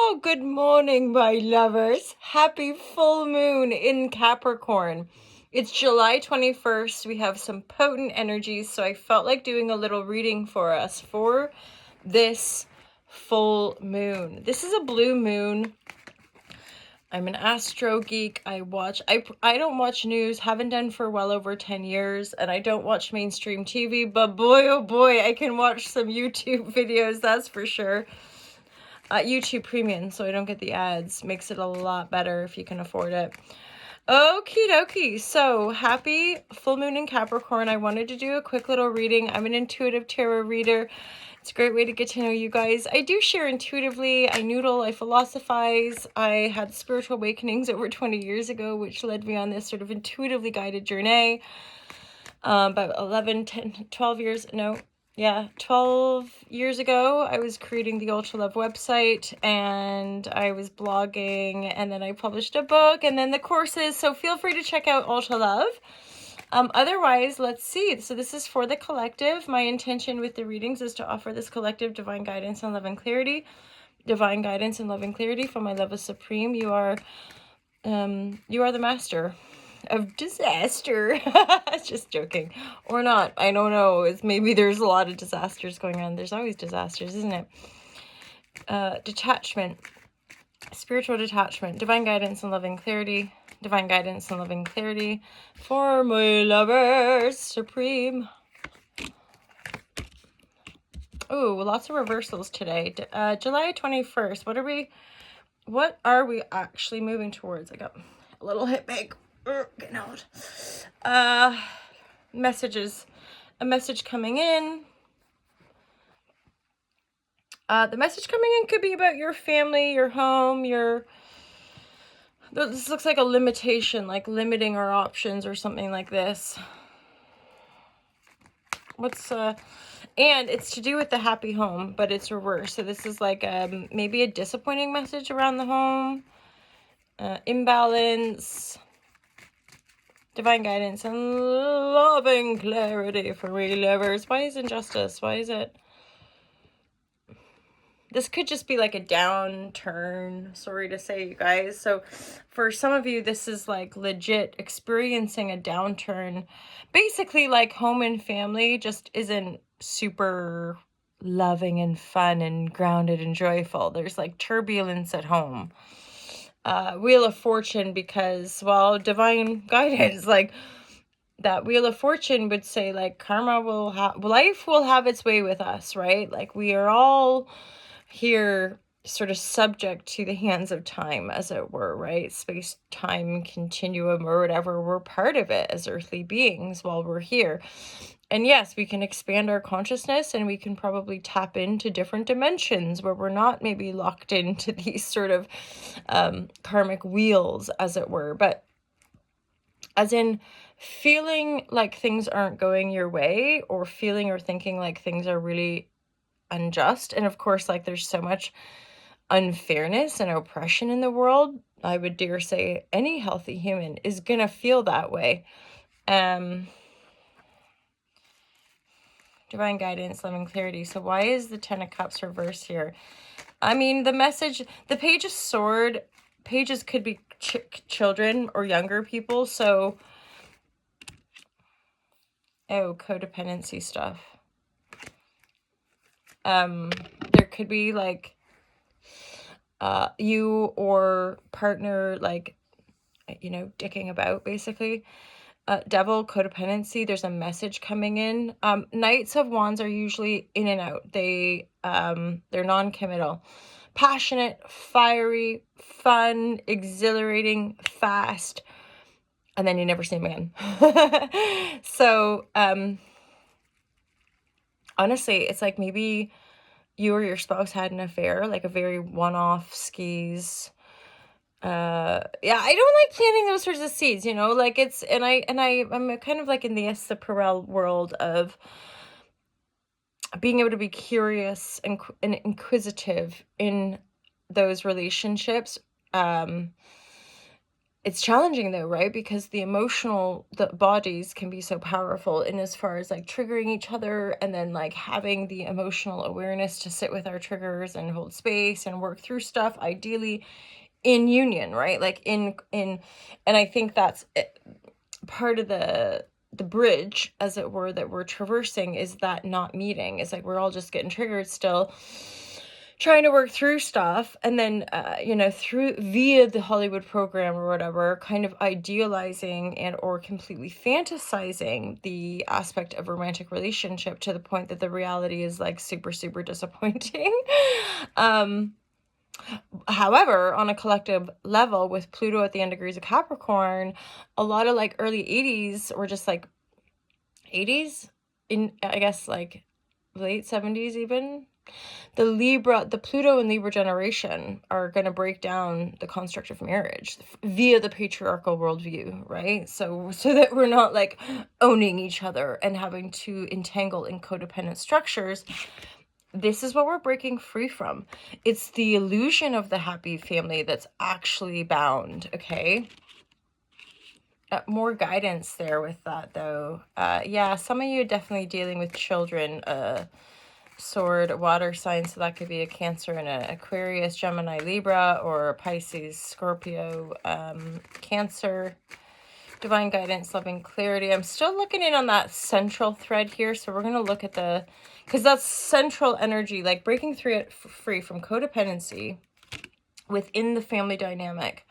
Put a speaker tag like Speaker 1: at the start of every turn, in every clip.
Speaker 1: Oh, good morning, my lovers. Happy full moon in Capricorn. It's July 21st. We have some potent energies, so I felt like doing a little reading for us for this full moon. This is a blue moon. I'm an astro geek. I don't watch news, haven't done for well over 10 years, and I don't watch mainstream TV, but boy, oh boy, I can watch some YouTube videos, that's for sure. YouTube Premium, so I don't get the ads. Makes it a lot better if you can afford it. Okie dokie. So, happy full moon in Capricorn. I wanted to do a quick little reading. I'm an intuitive tarot reader. It's a great way to get to know you guys. I do share intuitively. I noodle. I philosophize. I had spiritual awakenings over 20 years ago, which led me on this sort of intuitively guided journey. About 11, 10, 12 years, no, yeah, 12 years ago, I was creating the Ultra Love website, and I was blogging, and then I published a book, and then the courses, so feel free to check out Ultra Love. Otherwise, let's see. So this is for the collective. My intention with the readings is to offer this collective divine guidance and love and clarity. Divine guidance and love and clarity from my love is supreme. You are the master of disaster. Just joking. Or not. I don't know. Maybe there's a lot of disasters going on. There's always disasters, isn't it? Detachment. Spiritual detachment. Divine guidance and loving clarity. Divine guidance and loving clarity for my lovers supreme. Oh, lots of reversals today. July 21st. What are we actually moving towards? I got a little hit big. Getting out. Messages. A message coming in. The message coming in could be about your family, your home, this looks like a limitation, like limiting our options or something like this. And it's to do with the happy home, but it's reversed. So this is like maybe a disappointing message around the home. Imbalance. Divine guidance and loving clarity for we lovers. Why is injustice? Why is it? This could just be like a downturn. Sorry to say, you guys. So for some of you, this is like legit experiencing a downturn. Basically, like home and family just isn't super loving and fun and grounded and joyful. There's like turbulence at home. Wheel of Fortune, because, well, divine guidance, like that Wheel of Fortune would say, like, life will have its way with us, right? Like, we are all here sort of subject to the hands of time, as it were, right? Space-time continuum or whatever. We're part of it as earthly beings while we're here. And yes, we can expand our consciousness, and we can probably tap into different dimensions where we're not maybe locked into these sort of karmic wheels, as it were. But as in feeling like things aren't going your way, or feeling or thinking like things are really unjust. And of course, like there's so much unfairness and oppression in the world. I would dare say any healthy human is gonna feel that way. Divine guidance, loving clarity. So why is the Ten of Cups reversed here? I mean, the message, the Page of Sword, pages could be children or younger people. So, codependency stuff. There could be like you or partner, like, dicking about, basically. Devil, codependency, there's a message coming in. Knights of Wands are usually in and out. They're non-committal. Passionate, fiery, fun, exhilarating, fast, and then you never see them again. So, honestly, it's like maybe you or your spouse had an affair, like a very one-off skis. Yeah, I don't like planting those sorts of seeds, like I'm kind of like in the Perel world of being able to be curious and inquisitive in those relationships. It's challenging though, right? Because the bodies can be so powerful in as far as like triggering each other, and then like having the emotional awareness to sit with our triggers and hold space and work through stuff, ideally in union, right? Like and I think that's part of the bridge, as it were, that we're traversing, is that not meeting. It's like we're all just getting triggered still, trying to work through stuff, and then through via the Hollywood program or whatever, kind of idealizing and or completely fantasizing the aspect of romantic relationship to the point that the reality is like super super disappointing. However, on a collective level, with Pluto at the end degrees of Capricorn, a lot of like early 80s, or just like 80s, in I guess like late 70s even, the Pluto and Libra generation are going to break down the construct of marriage via the patriarchal worldview, right? So that we're not like owning each other and having to entangle in codependent structures. This is what we're breaking free from. It's the illusion of the happy family that's actually bound, okay? More guidance there with that, though. Yeah, some of you are definitely dealing with children. Sword, water sign, so that could be a Cancer and an Aquarius, Gemini, Libra, or a Pisces, Scorpio, Cancer. Divine guidance, loving clarity. I'm still looking in on that central thread here, so we're going to look at because that's central energy, like breaking free from codependency within the family dynamic.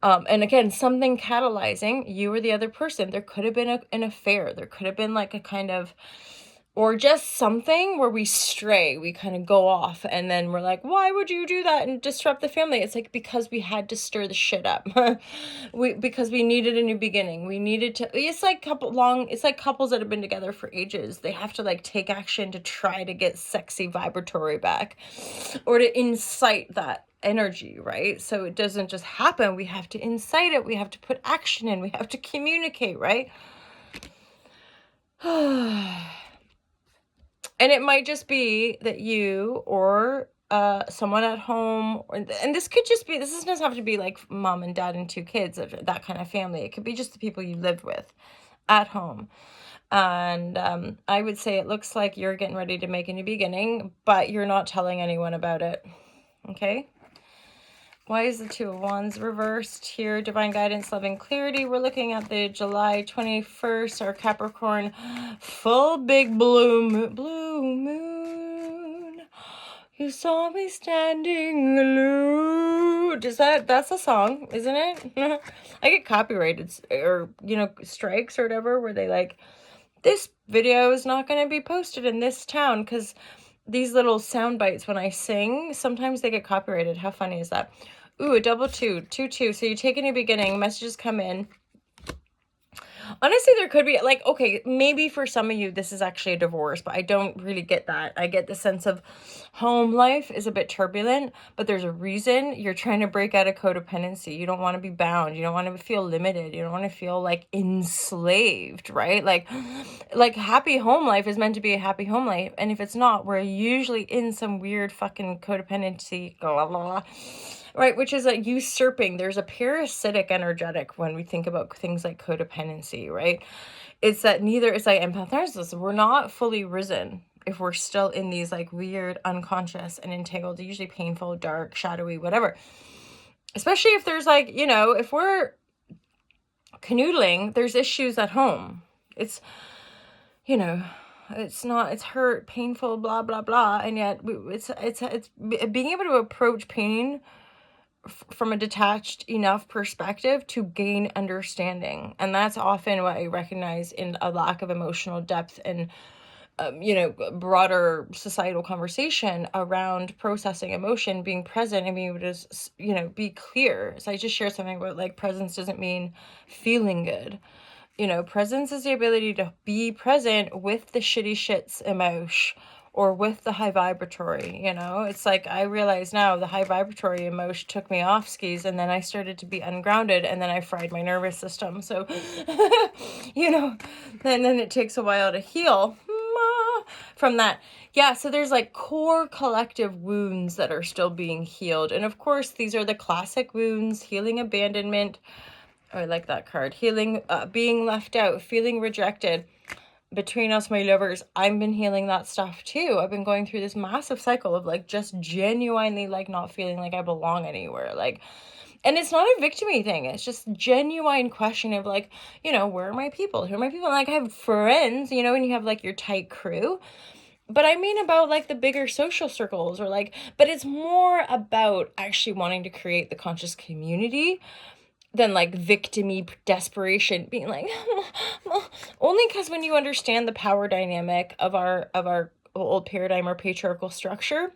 Speaker 1: And again, something catalyzing you or the other person. There could have been an affair. There could have been like a kind of, or just something where we stray, we kind of go off, and then we're like, why would you do that and disrupt the family? It's like, because we had to stir the shit up. Because we needed a new beginning. We needed to, it's like couples that have been together for ages. They have to like take action to try to get sexy vibratory back, or to incite that energy, right? So it doesn't just happen. We have to incite it. We have to put action in. We have to communicate, right? And it might just be that you or someone at home, and this doesn't have to be like mom and dad and 2 kids, that kind of family. It could be just the people you lived with at home. And I would say it looks like you're getting ready to make a new beginning, but you're not telling anyone about it. Okay? Why is the 2 of Wands reversed here? Divine guidance, loving clarity. We're looking at the July 21st, our Capricorn full big blue moon. You saw me standing alone. That's a song, isn't it? I get copyrighted or, strikes or whatever, where they like, this video is not going to be posted in this town, because these little sound bites when I sing, sometimes they get copyrighted. How funny is that? Ooh, a double 2, 2, 2. So you take a new beginning, messages come in. Honestly, there could be like, okay, maybe for some of you, this is actually a divorce, but I don't really get that. I get the sense of home life is a bit turbulent, but there's a reason. You're trying to break out of codependency. You don't want to be bound. You don't want to feel limited. You don't want to feel like enslaved, right? Like happy home life is meant to be a happy home life. And if it's not, we're usually in some weird fucking codependency, blah, blah, blah. Right, which is like usurping. There's a parasitic energetic when we think about things like codependency, right? It's that it's like empath narcissism. We're not fully risen if we're still in these like weird, unconscious and entangled, usually painful, dark, shadowy, whatever. Especially if there's like, if we're canoodling, there's issues at home. It's, it's hurt, painful, blah, blah, blah. And yet it's being able to approach pain from a detached enough perspective to gain understanding. And that's often what I recognize in a lack of emotional depth and broader societal conversation around processing emotion, being present, and being able to be clear. So I just shared something about like presence doesn't mean feeling good. Presence is the ability to be present with the shitty shits emotion, or with the high vibratory. It's like, I realize now the high vibratory emotion took me off skis, and then I started to be ungrounded, and then I fried my nervous system. So, then it takes a while to heal from that. Yeah, so there's like core collective wounds that are still being healed. And of course, these are the classic wounds: healing abandonment. Oh, I like that card. Healing, being left out, feeling rejected. Between us, my lovers, I've been healing that stuff too. I've been going through this massive cycle of like just genuinely like not feeling like I belong anywhere. Like, and it's not a victim-y thing. It's just genuine question of like, you know, where are my people? Who are my people? Like, I have friends, you know, and you have like your tight crew. But I mean about like the bigger social circles, or like, but it's more about actually wanting to create the conscious community than like victim-y desperation, being like, only because when you understand the power dynamic of our old paradigm or patriarchal structure,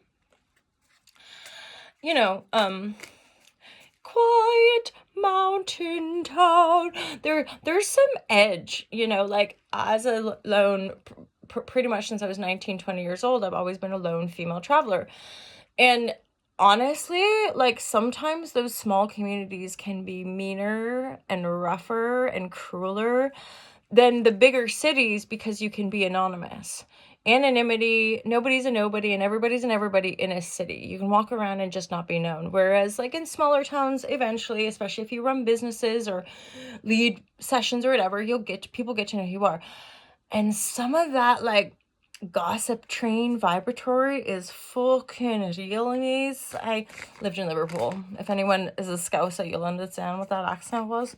Speaker 1: you know, quiet mountain town, there's some edge, you know, like as a lone, pretty much since I was 19, 20 years old, I've always been a lone female traveler. And honestly, like sometimes those small communities can be meaner and rougher and crueler than the bigger cities, because you can be anonymous. Anonymity, nobody's a nobody and everybody's an everybody in a city. You can walk around and just not be known. Whereas like in smaller towns, eventually, especially if you run businesses or lead sessions or whatever, people get to know who you are. And some of that like gossip train vibratory is fucking real, mates. I lived in Liverpool. If anyone is a Scouser, you'll understand what that accent was.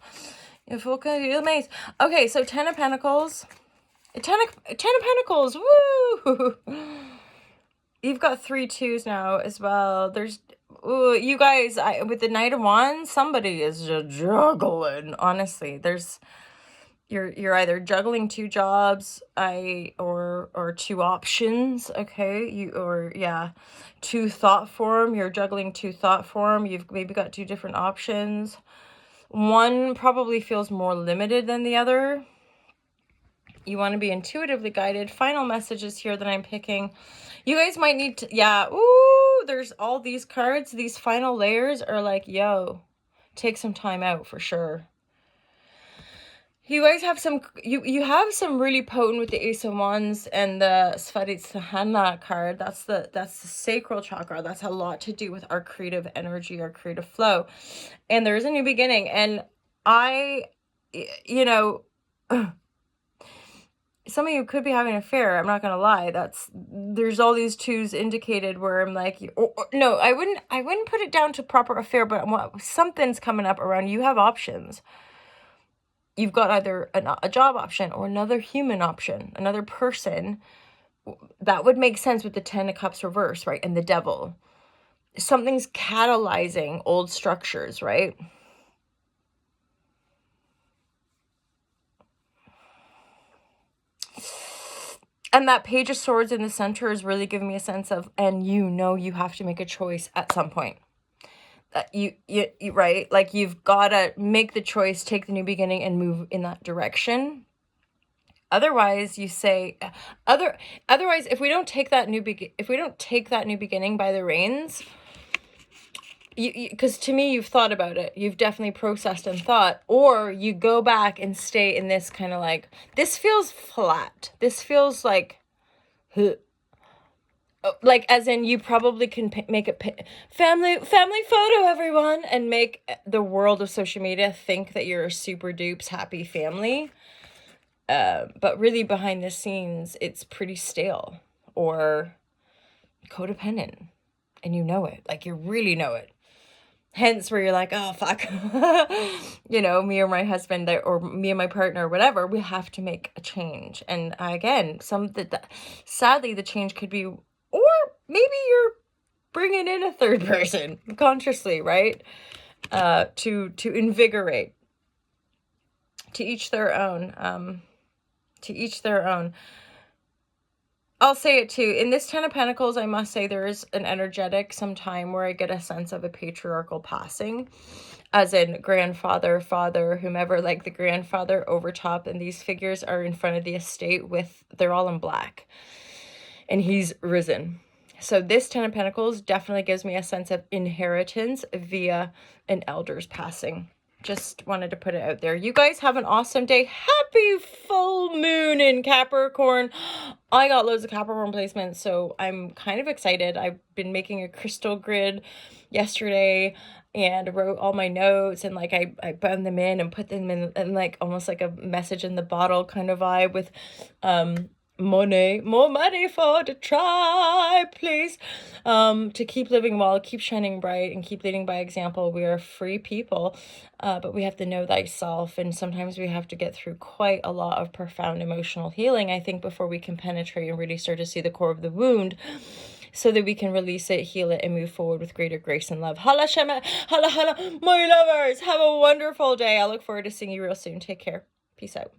Speaker 1: You fucking real, mates. Okay, so Ten of Pentacles. Ten of Pentacles, woo! You've got 3 2s now as well. There's, ooh, you guys, with the Knight of Wands, somebody is just juggling. Honestly, you're either juggling 2 jobs, or 2 options, okay? 2 thought form. You're juggling 2 thought form. You've maybe got 2 different options. One probably feels more limited than the other. You want to be intuitively guided. Final messages here that I'm picking. You guys might need to, there's all these cards. These final layers are like, yo, take some time out for sure. You guys have you have some really potent with the Ace of Wands and the Svadhisthana card. That's the sacral chakra. That's a lot to do with our creative energy, our creative flow. And there is a new beginning. And some of you could be having an affair. I'm not going to lie. There's all these 2s indicated where I'm like, no, I wouldn't put it down to proper affair, but something's coming up around. You have options. You've got either a job option or another human option, another person. That would make sense with the 10 of Cups reverse, right? And the Devil. Something's catalyzing old structures, right? And that Page of Swords in the center is really giving me a sense of, and you have to make a choice at some point. You right, like you've got to make the choice, take the new beginning and move in that direction. Otherwise, you say otherwise if we don't take that new beginning by the reins, because to me, you've thought about it, you've definitely processed and thought, or you go back and stay in this kind of like, this feels flat, this feels like as in, you probably can make a family photo, everyone, and make the world of social media think that you're a super dupes happy family, but really behind the scenes it's pretty stale or codependent, and you know it, like you really know it. Hence where you're like, oh fuck, me or my husband or me and my partner or whatever, we have to make a change. And again, sadly the change could be, or maybe you're bringing in a third person consciously, right? To invigorate. To each their own. I'll say it too. In this 10 of Pentacles, I must say there is an energetic sometime where I get a sense of a patriarchal passing, as in grandfather, father, whomever, like the grandfather over top, and these figures are in front of the estate they're all in black, and he's risen. So this 10 of Pentacles definitely gives me a sense of inheritance via an elder's passing. just wanted to put it out there. You guys have an awesome day. Happy full moon in Capricorn. I got loads of Capricorn placements, so I'm kind of excited. I've been making a crystal grid yesterday and wrote all my notes, and like I bound them in and put them in like almost like a message in the bottle kind of vibe with more money for the tribe, please. To keep living well, keep shining bright, and keep leading by example. We are free people, but we have to know thyself, and sometimes we have to get through quite a lot of profound emotional healing, I think, before we can penetrate and really start to see the core of the wound, so that we can release it, heal it, and move forward with greater grace and love. Hala Shema, hala hala, my lovers. Have a wonderful day. I look forward to seeing you real soon. Take care. Peace out.